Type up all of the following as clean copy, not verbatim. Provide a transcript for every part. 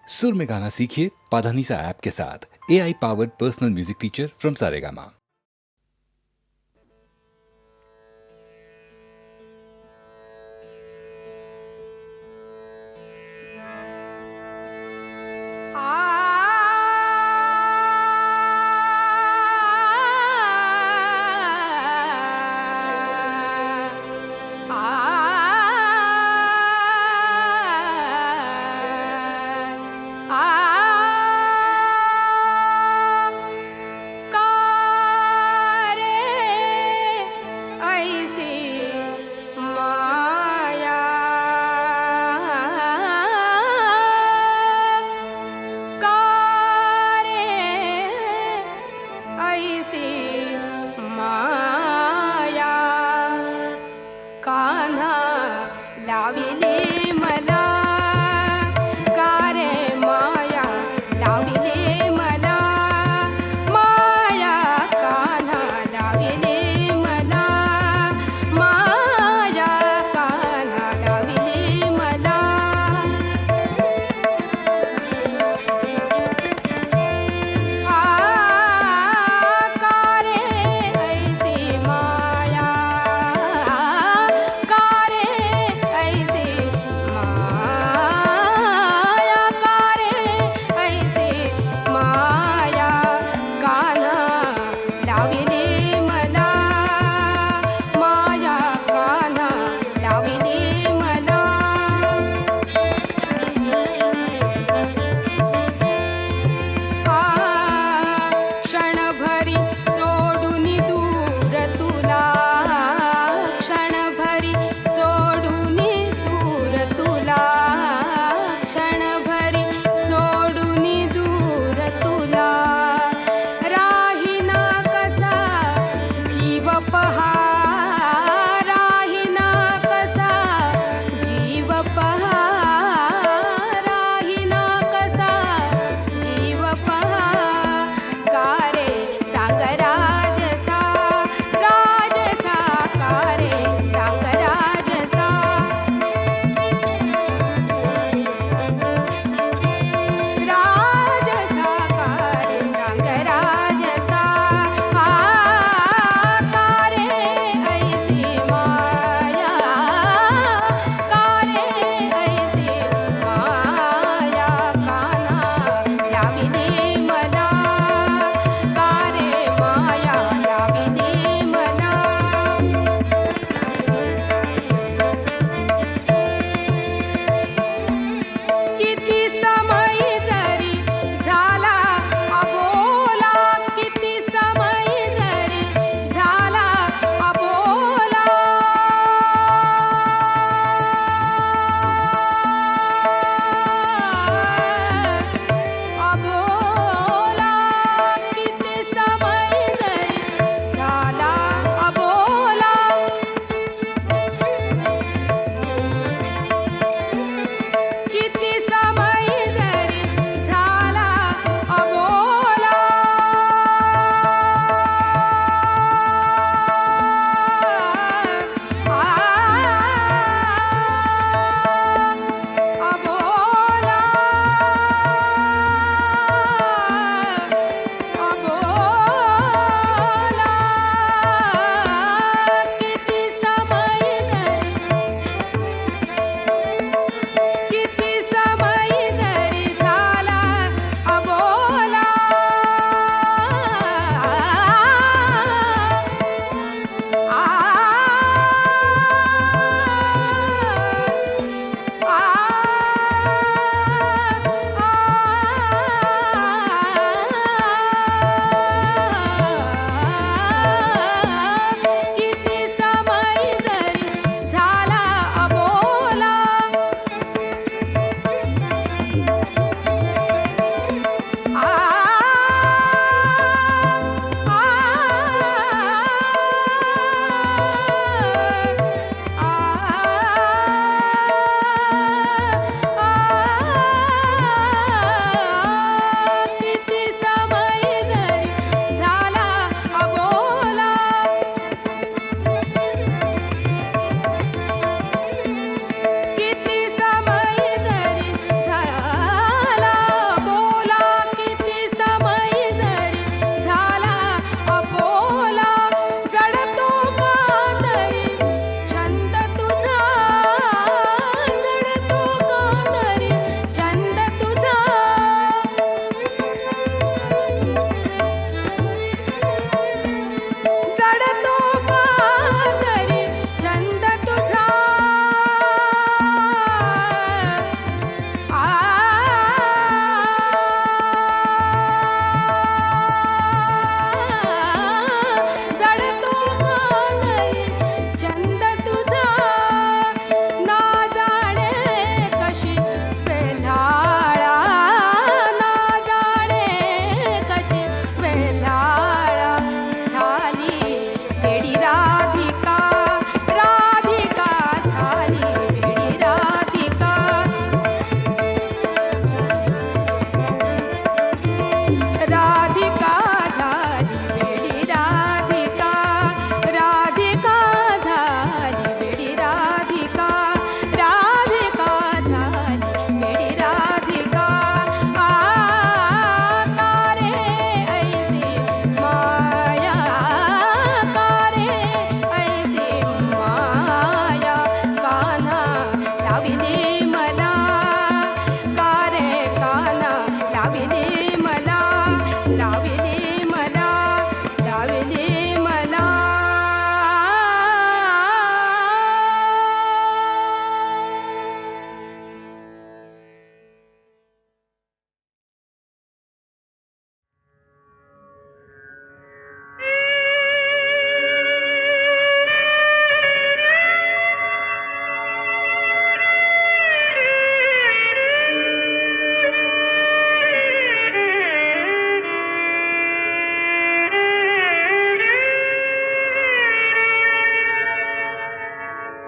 सुर में गाना सीखिए पाधानीसा ऐप के साथ। AI powered personal music teacher from Saregama.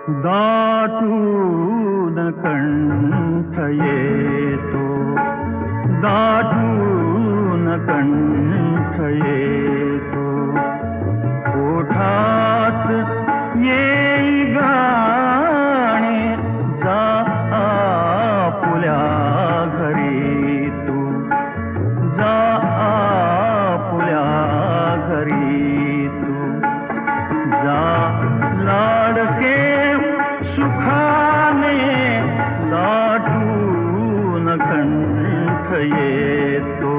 दाटून कंठ येतो, दाटून कंठ येतो, ओठात येई गाणे जा आपुल्या घरी तू, जा आपुल्या घरी तू, जा लाडके सुखाने दाटून कंठ येतो.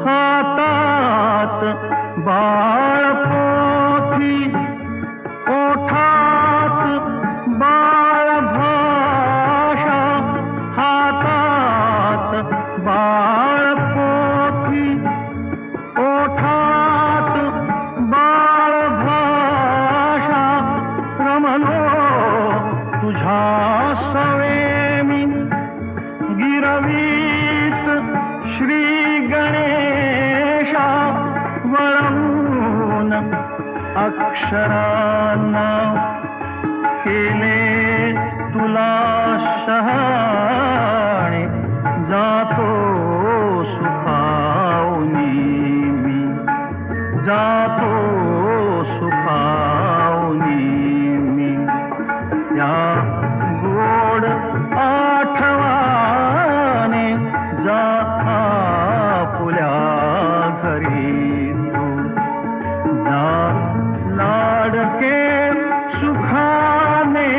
हातात बाळपोथी, ओठात बाळभाषा, हातात बाळपोथी, ओठात बाळभाषा, रमलो तुझ्या सवेमी गिरवीत श्री गणेशा, वळवून अक्षरांना केले तुला शहाणे, जातो सुखावनी मी, जातो सुखावनी मी, या गोड आठवाने जा आपुल्या घरी तू, जा लाडके सुखाने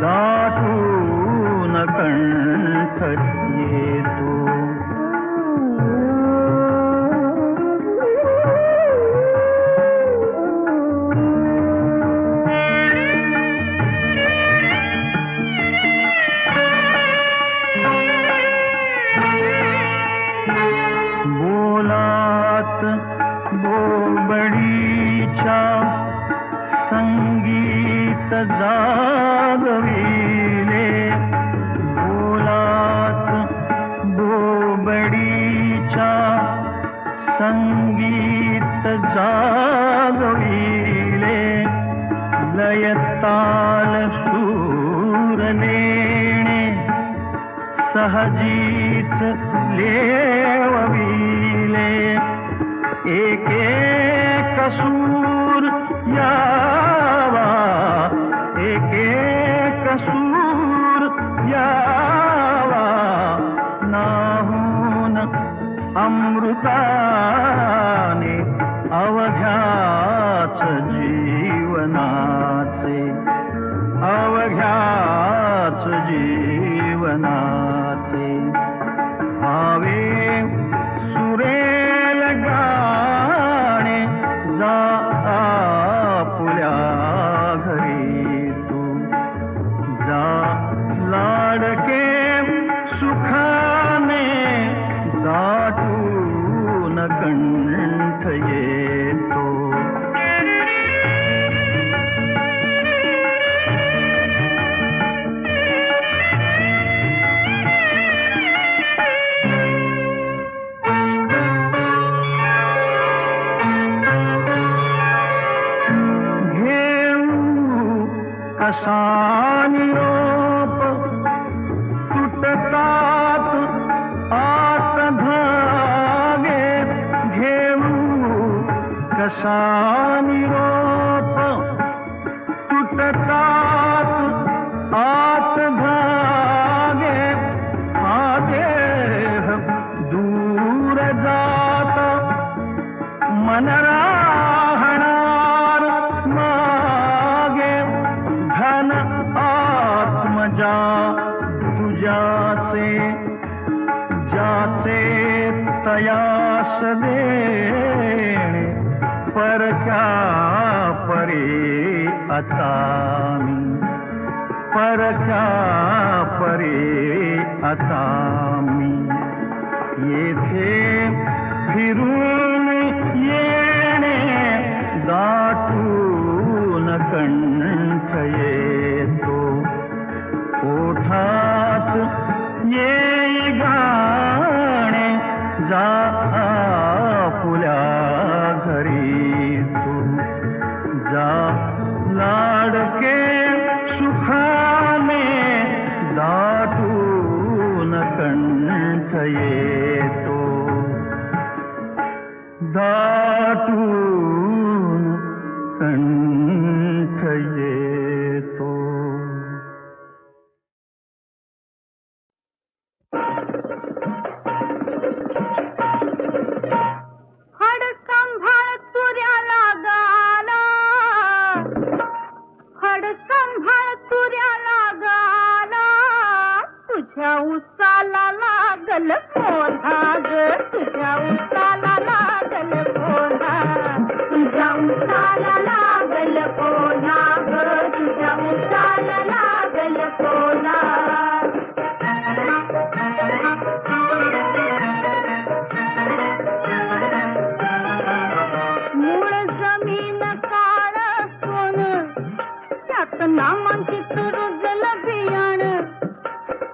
दाटून कंठ येतो. बोलात बोबडीच्या संगीत जागविले, बोलात बोबडीच्या संगीत जागविले, लयताल सूर लेणे सहजीच लेवविले, एक एक सूर यावा, एक एक सूर यावा, नाहून अमृताने अवघ्याच जीवनाचे, अवघ्याच जीवनाचे, भावे सुरेल गाणे जा आपुल्या घरी तू, जा लाडके सुखाने दाटून कंठ येतो. कसा निरोप तुटतात आत धागे, घेऊ कसा निरोप तुटतात आत धागे, हा देह दूर जात मन राहणार मागे, धन आत्मजा तुझ्याचे, ज्याचे तयास देणे, परक्या परे आता मी, परक्या परे आता मी, येथे फिरून येणे दाटून कंठ कंठ येतो दाटून कंठ येतो. हडसंभाळ तुऱ्याला गाला, हडसंभाळ तुऱ्याला गाला, तुझ्या उसाला लागल कोल्हा ग, तुझ्या उसाला लागल कोल्हा, तुझ्या उसाला लागल कोल्हा ग, तुझ्या उसाला लागल कोल्हा. मूळ जमीन काळ सोन, त्यात नामांकित रुजल बियाण,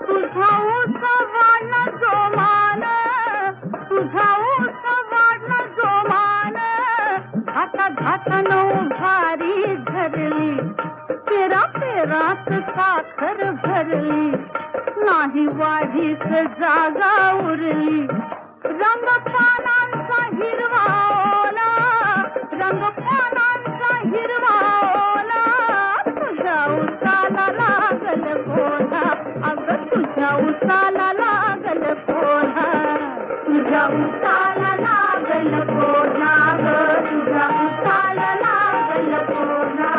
तुझा ऊस वाढला जोमान, तुझा ऊस वाढला जोमान, घाता घातानं उभारी धरली, पेरा पेरात साखर भरली, नाही वाढीस जागा उरली, रंग पानांचा हिरवा ओला, रंग पानांचा हिरवा ओला, तुझ्या उसाला लागल कोल्हा, अग तुझ्या उसाला लागल कोल्हा, तुझ्या उसाला लागल कोल्हा ग, तुझ्या उसाला लागल कोल्हा.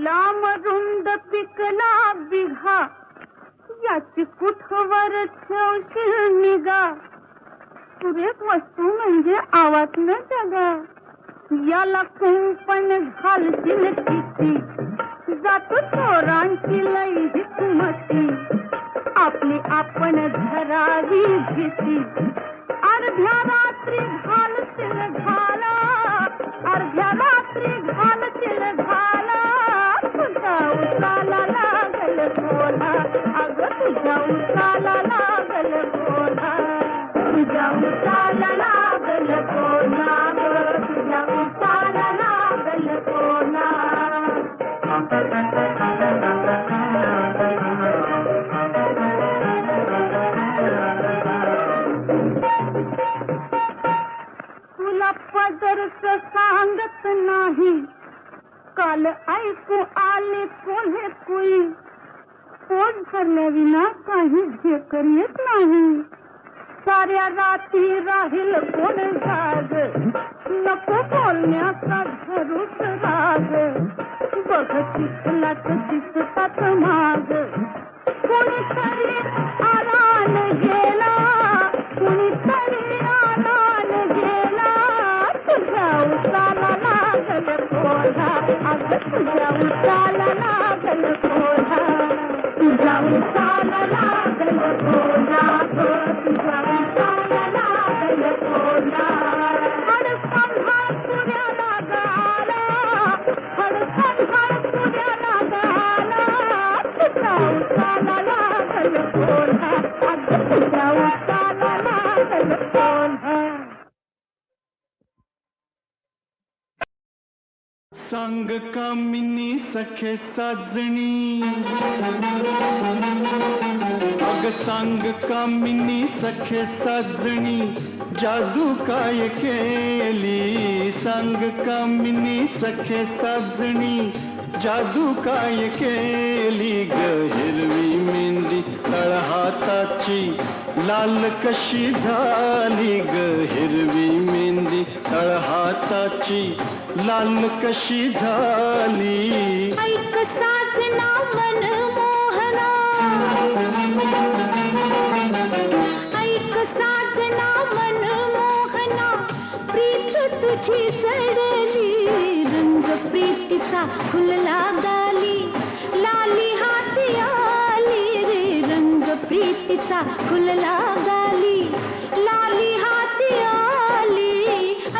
लांब रुंद पिकला बिघा, याची कुठवर ठेवशील निगा, सुरेख वस्तू म्हणजे आवातलं जगा, याला कुंपण घालशील किती, जातो चोरांची लई हिकमती, आपली आपण धरावी भीती, अर्ध्या रात्री घालशील घाला, अर्ध्या रात्री घालशील घाला, तुझ्या उसाला लागल कोल्हा, अग तुझ्या उसाला लागल कोल्हा, तुझ्या उसाला लागल कोल्हा ग, तुझ्या उसाला लागल कोल्हा. तुला पदरच सांगत नाही, काल ऐकू आले कोल्हे कुई, पोट भरल्या विना काही झेकर येत नाही, साऱ्या रात्री राहील कोण जाग, नको बोलण्याचा धरूच राग, बघ चिखलात दिसतात माग, कोणीतरी आरान गेला, कोणीतरी आरान गेला, तुझ्या उसाला लागल कोल्हा, अग तुझ्या उसाला लागल कोल्हा, तुझ्या उसाला लागल कोल्हा ग, तुझ्या उसाला लागल कोल्हा. हडसंभाळ तुऱ्याला गाला, हडसंभाळ तुऱ्याला गाला, तुझ्या उसाला लागल कोल्हा, अग तुझ्या उसाला लागल कोल्हा. सांग कामिनी सखे साजणी, अग सांग कामिनी सखे साजणी, जादू काय केली, सांग कामिनी सखे साजणी, जादू काय केली ग, हिरवी मेहंदी तळहाताची लाल कशी झाली ग, हिरवी मेहंदी तळहाताची लाल कशी झाली. ऐक साजना मन मोहना, ऐक साजना मन मोहना, प्रीत तुझी जडली, रंग प्रीतीचा फुलला गाली, लाली हाती आली रे, रंग प्रीतीचा फुलला गाली, लाली हाती आली,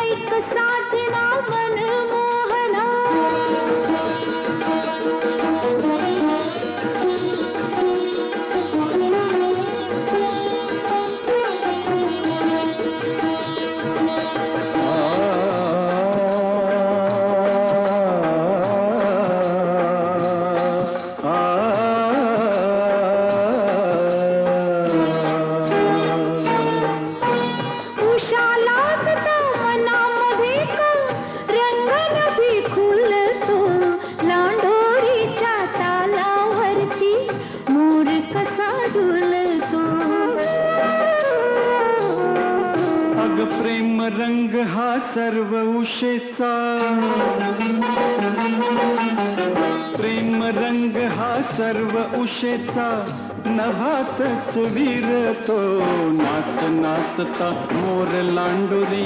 ऐक साजना मन मोहना. पुरुषालाच तो मनामध्ये का रंगन भी खुलतो. लांडोरीच्या तालावरती मोर कसा डुलतो. अग प्रेम रंग हा सर्व उशेचा, प्रेम रंग हा सर्व उशेचा नभातच विरतो. नाच नाचता मोर लांडोरी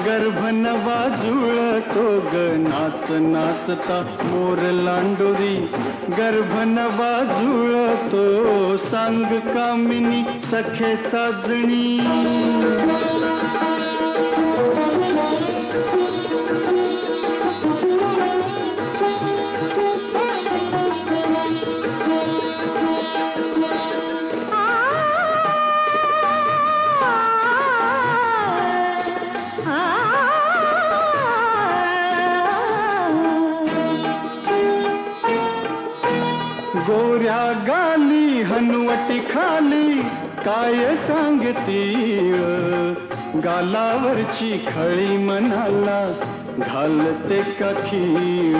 गर्भ नवा जुळतो ग. नाच नाचता मोर लांडोरी गर्भ नवा जुळतो. सांग कामिनी सखे साजणी, गोऱ्या गाली हनुवटी खाली काय सांगती. गालावरची खळी मनाला घालते का खीळ.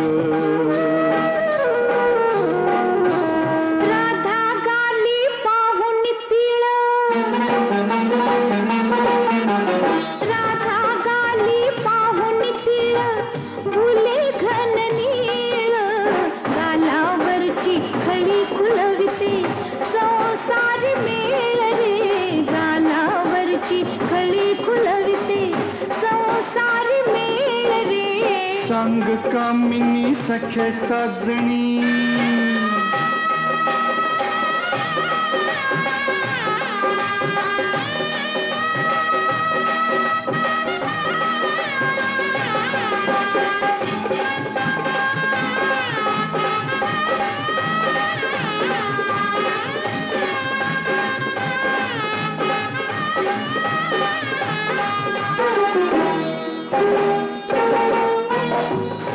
राधा गाली पाहून तिळ, राधा गाली पाहून तिळ भुले घन नीळ. गालावरची खळी खुलविते संसार मेळ रे. गालावरची खळी खुलविते संसार मेळ रे. सांग कामिनी सखे साजणी,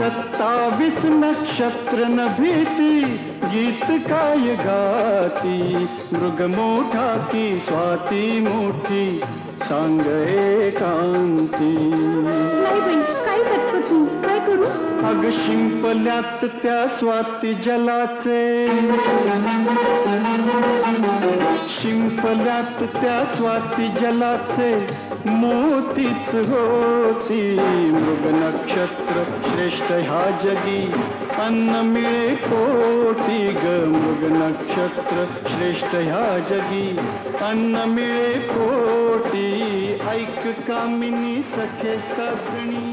सत्तावीस नक्षत्र न भीती गीत काय गाती. मृग मोठा की स्वाती मोठी सांग एकांती. नाही बाई, काय सटक तू, काय करू? अग शिंपल्यात त्या स्वाती जलाचे, शिंपल्यात त्या स्वाती जलाचे मोतीच होती. मृग नक्षत्र श्रेष्ठ ह्या जगी अन्न मिळे पोटी ग. मृग नक्षत्र श्रेष्ठ ह्या जगी अन्न मिळे पोटी. ऐक कामिनी सखे साजणी,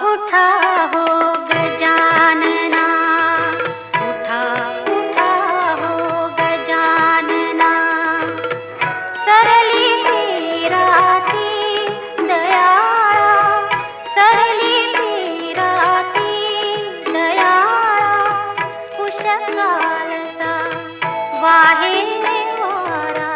उठा हो गजानना, उठा उठा हो गजानना, सरली तेराती दयाळा, सरली तेराती दयाळा, कुशकालचा वाहे वारा.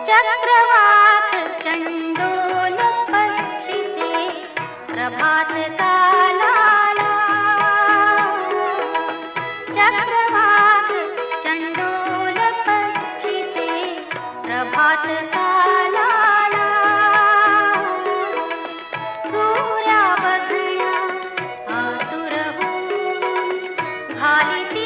चक्रवात चंडोल पक्षिते प्रभात कालाला, चक्रवात चंडोल पक्षिते प्रभात कालाला, सूर्या बघण्या आतुर होऊन घालिती